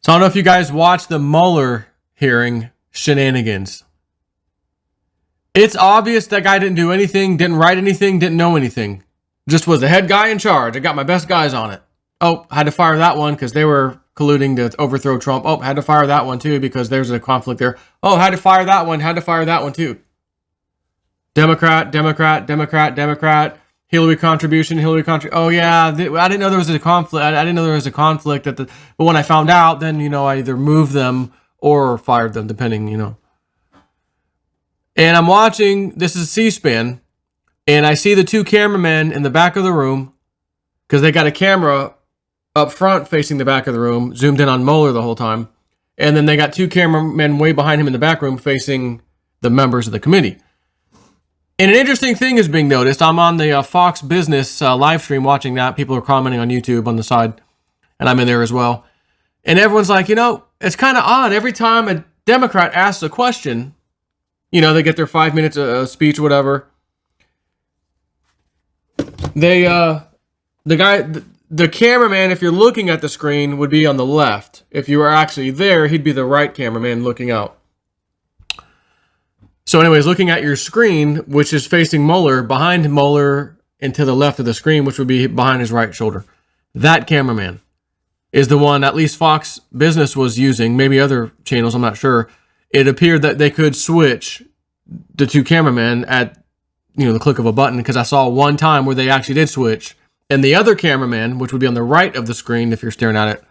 So I don't know if you guys watched the Mueller hearing shenanigans. It's obvious that guy didn't do anything, didn't write anything, didn't know anything. Just was the head guy in charge. I got my best guys on it. Oh, had to fire that one because they were colluding to overthrow Trump. Oh, had to fire that one too because there's a conflict there. Oh, had to fire that one. Had to fire that one too. Democrat, Democrat, Democrat, Democrat. Hillary contribution, Hillary contribution. Oh yeah, I didn't know there was a conflict. I didn't know there was a conflict but when I found out, then I either moved them or fired them, depending. And I'm watching. This is C-SPAN, and I see the two cameramen in the back of the room because they got a camera up front facing the back of the room, zoomed in on Mueller the whole time, and then they got two cameramen way behind him in the back room facing the members of the committee. And an interesting thing is being noticed. I'm on the Fox Business live stream watching that. People are commenting on YouTube on the side, and I'm in there as well. And everyone's like, it's kind of odd. Every time a Democrat asks a question, they get their 5 minutes of speech or whatever. The cameraman, if you're looking at the screen, would be on the left. If you were actually there, he'd be the right cameraman looking out. So anyways, looking at your screen, which is facing Mueller, behind Mueller and to the left of the screen, which would be behind his right shoulder, that cameraman is the one at least Fox Business was using, maybe other channels, I'm not sure. It appeared that they could switch the two cameramen at the click of a button, because I saw one time where they actually did switch, and the other cameraman, which would be on the right of the screen if you're staring at it,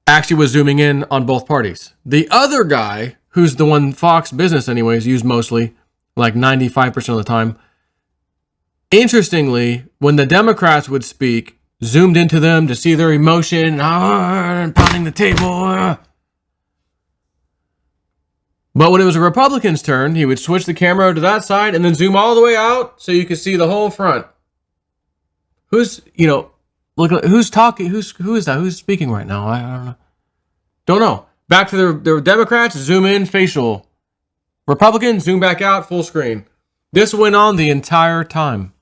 actually was zooming in on both parties. The other guy, who's the one Fox Business anyways used mostly, like 95% of the time, interestingly, when the Democrats would speak, zoomed into them to see their emotion, and pounding the table. But when it was a Republican's turn, he would switch the camera to that side and then zoom all the way out so you could see the whole front. Who's talking? Who is that? Who's speaking right now? I don't know. Don't know. Back to the Democrats, zoom in, facial. Republicans, zoom back out, full screen. This went on the entire time.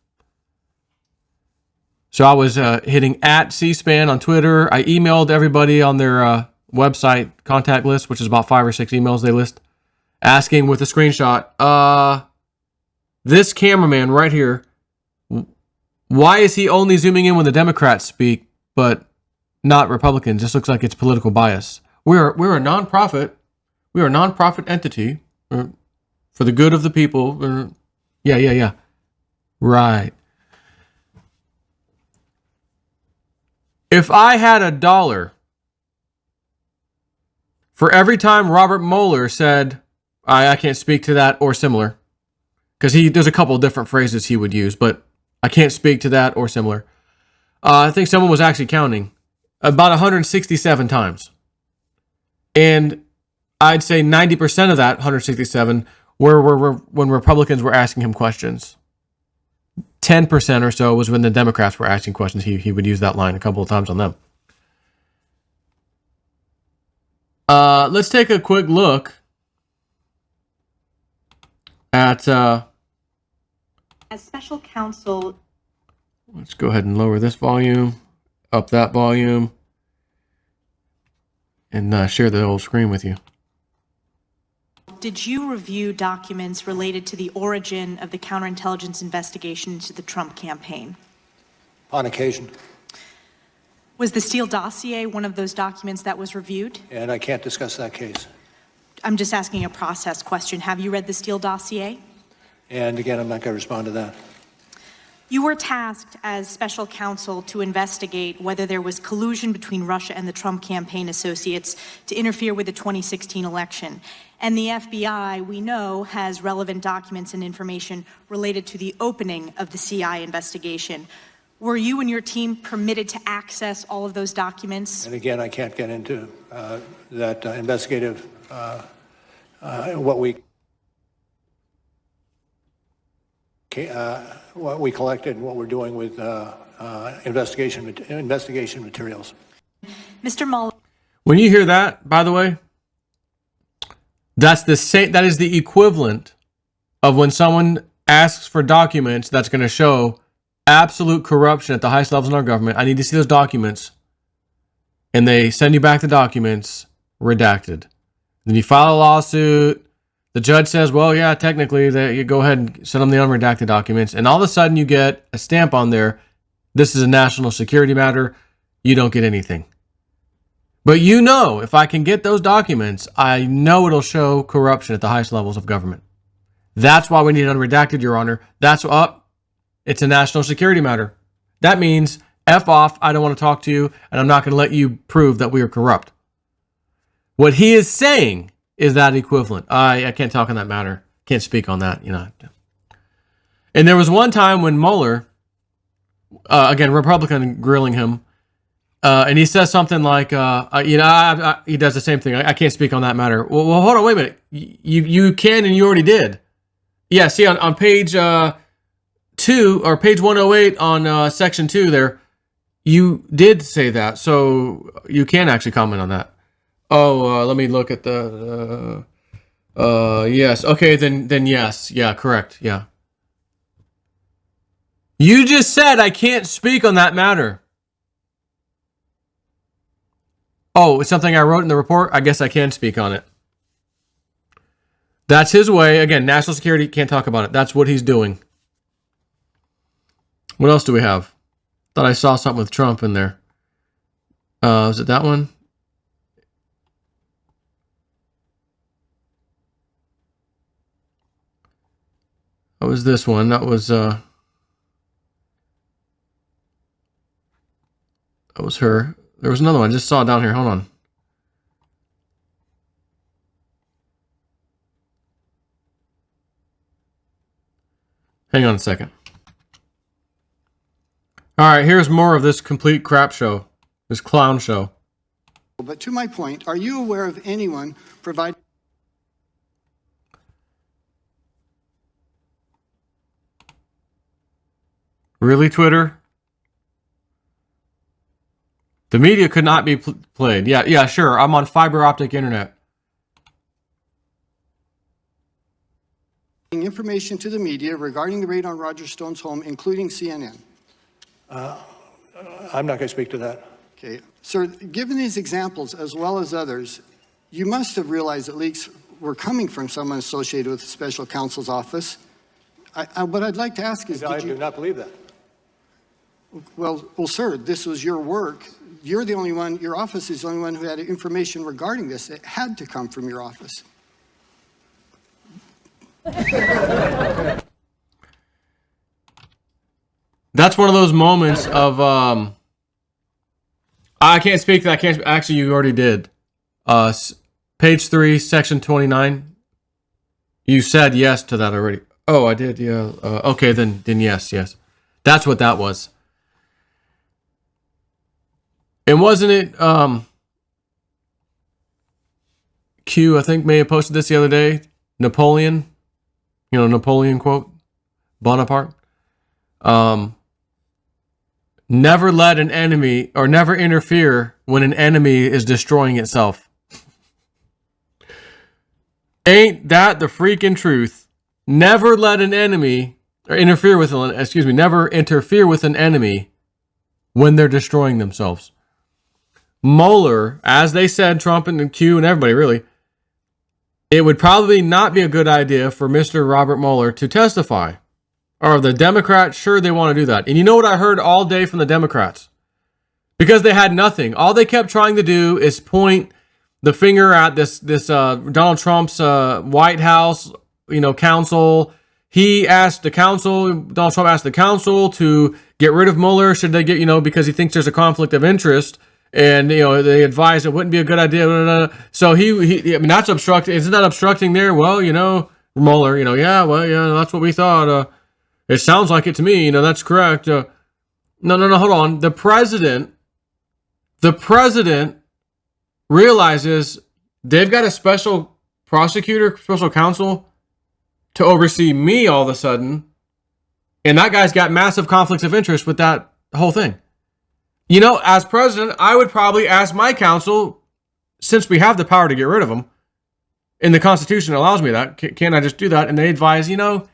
So I was hitting at C-SPAN on Twitter. I emailed everybody on their website contact list, which is about 5 or 6 emails they list, asking with a screenshot, this cameraman right here, why is he only zooming in when the Democrats speak, but not Republicans? This looks like it's political bias. We're a nonprofit. We are a nonprofit entity for the good of the people. Yeah. Right. If I had $1 for every time Robert Mueller said, I can't speak to that or similar, because there's a couple of different phrases he would use, but I can't speak to that or similar. I think someone was actually counting about 167 times. And I'd say 90% of that 167 were when Republicans were asking him questions. 10% or so was when the Democrats were asking questions. He would use that line a couple of times on them. Let's take a quick look at... As special counsel... Let's go ahead and lower this volume, up that volume, and share the whole screen with you. Did you review documents related to the origin of the counterintelligence investigation into the Trump campaign? On occasion. Was the Steele dossier one of those documents that was reviewed? And I can't discuss that case. I'm just asking a process question. Have you read the Steele dossier? And again, I'm not going to respond to that. You were tasked as special counsel to investigate whether there was collusion between Russia and the Trump campaign associates to interfere with the 2016 election. And the FBI, we know, has relevant documents and information related to the opening of the CI investigation. Were you and your team permitted to access all of those documents? And again, I can't get into that investigative, what we collected and what we're doing with investigation materials. Mr. Mueller. When you hear that, by the way, that is the equivalent of when someone asks for documents that's going to show absolute corruption at the highest levels in our government. I need to see those documents. and they send you back the documents redacted. Then you file a lawsuit. The judge says, well, yeah, technically, you go ahead and send them the unredacted documents. And all of a sudden, you get a stamp on there. This is a national security matter. You don't get anything. But you know, if I can get those documents, I know it'll show corruption at the highest levels of government. That's why we need unredacted, Your Honor. That's up. It's a national security matter. That means F off. I don't want to talk to you, and I'm not going to let you prove that we are corrupt. What he is saying is that equivalent. I can't talk on that matter. Can't speak on that, you know. And there was one time when Mueller, again, Republican grilling him, and he says something like, he does the same thing. I can't speak on that matter. Well, hold on, wait a minute. You can, and you already did. Yeah, see, on page 2, or page 108 on section 2 there, you did say that. So you can actually comment on that. Oh, let me look at the, yes. Okay, then yes. Yeah, correct. Yeah. You just said I can't speak on that matter. Oh, it's something I wrote in the report? I guess I can speak on it. That's his way. Again, national security, can't talk about it. That's what he's doing. What else do we have? Thought I saw something with Trump in there. Was it that one? What was this one? That was her. There was another one. I just saw it down here. Hold on. Hang on a second. All right, here's more of this complete crap show. This clown show. But to my point, are you aware of anyone providing... Really, Twitter? The media could not be played. Yeah, sure. I'm on fiber optic internet. information to the media regarding the raid on Roger Stone's home, including CNN? I'm not going to speak to that. Okay. Sir, given these examples as well as others, you must have realized that leaks were coming from someone associated with the special counsel's office. What I'd like to ask is, I do not believe that. Well, sir, this was your work. You're the only one, your office is the only one who had information regarding this. It had to come from your office. That's one of those moments of, I can't speak to that. Actually, you already did. Page 3, section 29. You said yes to that already. Oh, I did, yeah. Okay, then yes. That's what that was. And wasn't it, Q, I think, may have posted this the other day. Napoleon, Napoleon quote, Bonaparte. Never let an enemy, or never interfere when an enemy is destroying itself. Ain't that the freaking truth? Never let an enemy, or interfere with, never interfere with an enemy when they're destroying themselves. Mueller, as they said, Trump and Q and everybody really, it would probably not be a good idea for Mr. Robert Mueller to testify. Are the Democrats sure they want to do that? And you know what I heard all day from the Democrats? Because they had nothing. All they kept trying to do is point the finger at this Donald Trump's White House, counsel. He asked the council, Donald Trump asked the council to get rid of Mueller. Should they get, because he thinks there's a conflict of interest. And, they advised it wouldn't be a good idea. Blah, blah, blah. So that's obstructing. Isn't that obstructing there? Well, Mueller, that's what we thought. It sounds like it to me. That's correct. No, hold on. The president realizes they've got a special prosecutor, special counsel to oversee me all of a sudden. And that guy's got massive conflicts of interest with that whole thing. As president, I would probably ask my counsel, since we have the power to get rid of him, and the Constitution allows me that, can I just do that? And they advise, yeah,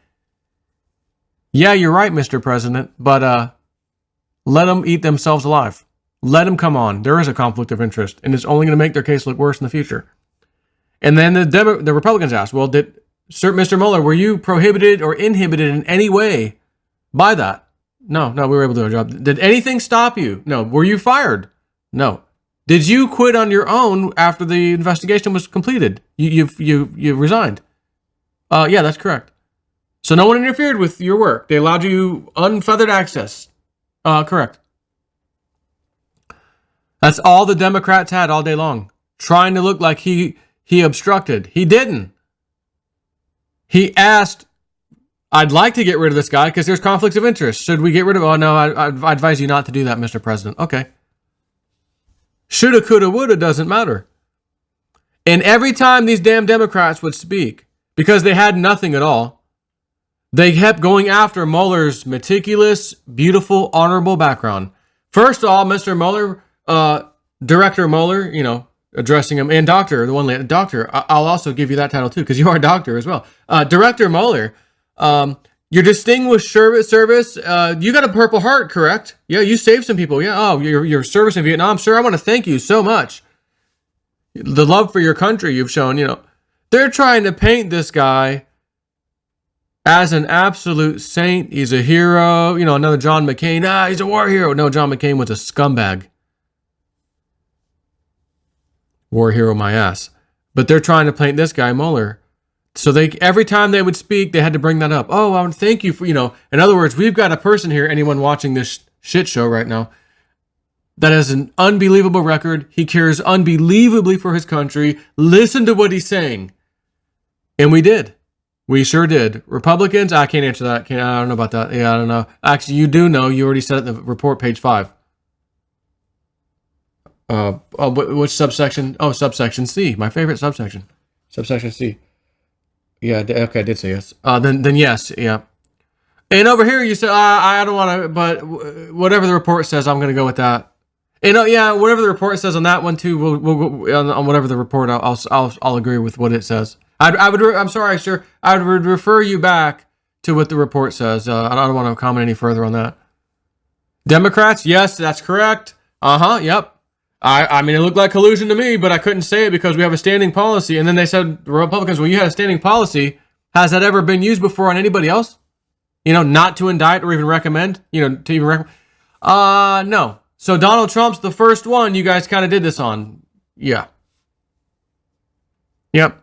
you're right, Mr. President, but let them eat themselves alive. Let him come on. There is a conflict of interest, and it's only going to make their case look worse in the future. And then the Republicans asked, well, Mr. Mueller, were you prohibited or inhibited in any way by that? No, we were able to do our job. Did anything stop you? No. Were you fired? No. Did you quit on your own after the investigation was completed? You resigned. Yeah, that's correct. So no one interfered with your work. They allowed you unfeathered access. Correct. That's all the Democrats had all day long, trying to look like he obstructed. He didn't. He asked, I'd like to get rid of this guy because there's conflicts of interest. Should we get rid of him? Oh, no, I advise you not to do that, Mr. President. Okay. Shoulda, coulda, woulda doesn't matter. And every time these damn Democrats would speak, because they had nothing at all, they kept going after Mueller's meticulous, beautiful, honorable background. First of all, Mr. Mueller, Director Mueller, addressing him, and Doctor, Doctor, I'll also give you that title too, because you are a doctor as well. Director Mueller, your distinguished service, you got a Purple Heart, correct? Yeah, you saved some people. Yeah, oh, your service in Vietnam, sir, I want to thank you so much. The love for your country you've shown, They're trying to paint this guy as an absolute saint. He's a hero. Another John McCain. He's a war hero. No, John McCain was a scumbag. War hero, my ass. But they're trying to paint this guy, Mueller. So every time they would speak, they had to bring that up. Oh, I would thank you for, in other words, we've got a person here, anyone watching this shit show right now, that has an unbelievable record. He cares unbelievably for his country. Listen to what he's saying. And we did. We sure did. Republicans, I can't answer that. I don't know about that. Yeah, I don't know. Actually, you do know. You already said it in the report, page 5. Which subsection? Oh, subsection C. My favorite subsection. Subsection C. Yeah, okay, I did say yes. Then yes, yeah. And over here, you said, I don't want to, but whatever the report says, I'm going to go with that. And yeah, whatever the report says on that one too, we'll go on whatever the report. I'll agree with what it says. I'm sorry, sir. I would refer you back to what the report says. I don't want to comment any further on that. Democrats, yes, that's correct. Yep. I mean, it looked like collusion to me, but I couldn't say it because we have a standing policy. And then they said, the Republicans, well, you had a standing policy. Has that ever been used before on anybody else? Not to indict or even recommend, to even recommend. No. So Donald Trump's the first one you guys kind of did this on. Yeah. Yep.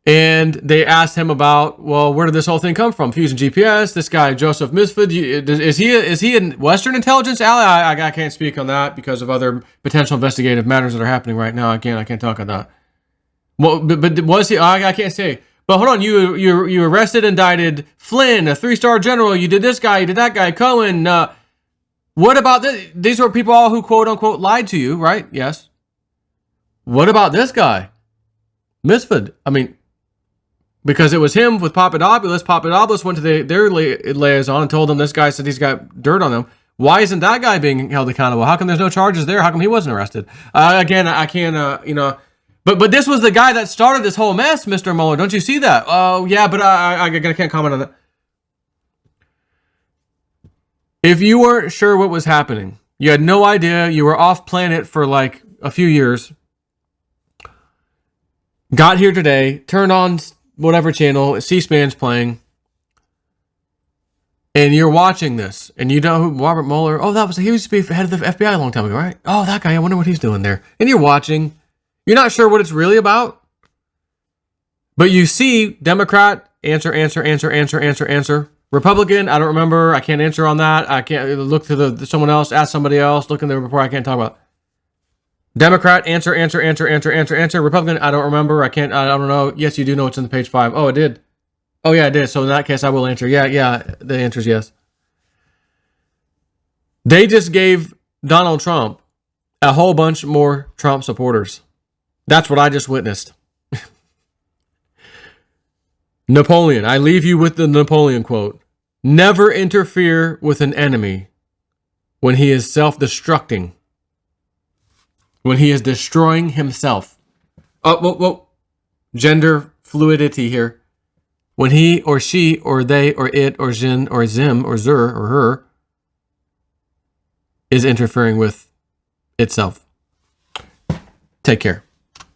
And they asked him about, well, where did this whole thing come from? Fusion GPS, this guy, Joseph Misford, is he a Western intelligence ally? I can't speak on that because of other potential investigative matters that are happening right now. I can't talk on that. Well, but was he? I can't say. But hold on, you arrested, indicted Flynn, a 3-star general. You did this guy, you did that guy, Cohen. What about this? These were people all who quote unquote lied to you, right? Yes. What about this guy, Misford? I mean, because it was him with Papadopoulos. Papadopoulos went to their liaison and told them this guy said he's got dirt on him. Why isn't that guy being held accountable? How come there's no charges there? How come he wasn't arrested? Again, I can't, But this was the guy that started this whole mess, Mr. Mueller. Don't you see that? Oh, yeah, but I can't comment on that. If you weren't sure what was happening, you had no idea, you were off planet for like a few years, got here today, turned on whatever channel, C-SPAN's playing, and you're watching this, and you know who Robert Mueller, he used to be head of the FBI a long time ago, right? Oh, that guy, I wonder what he's doing there. And you're watching, you're not sure what it's really about, but you see Democrat, answer. Republican, I don't remember, I can't answer on that, I can't look to someone else, ask somebody else, look in the report, I can't talk about. Democrat, answer. Republican, I don't remember. I don't know. Yes, you do know it's in the page 5. Oh, it did. Oh, yeah, it did. So in that case, I will answer. Yeah, the answer is yes. They just gave Donald Trump a whole bunch more Trump supporters. That's what I just witnessed. Napoleon, I leave you with the Napoleon quote. Never interfere with an enemy when he is self-destructing. When he is destroying himself. Gender fluidity here. When he or she or they or it or zin or zim or zer or her is interfering with itself. Take care.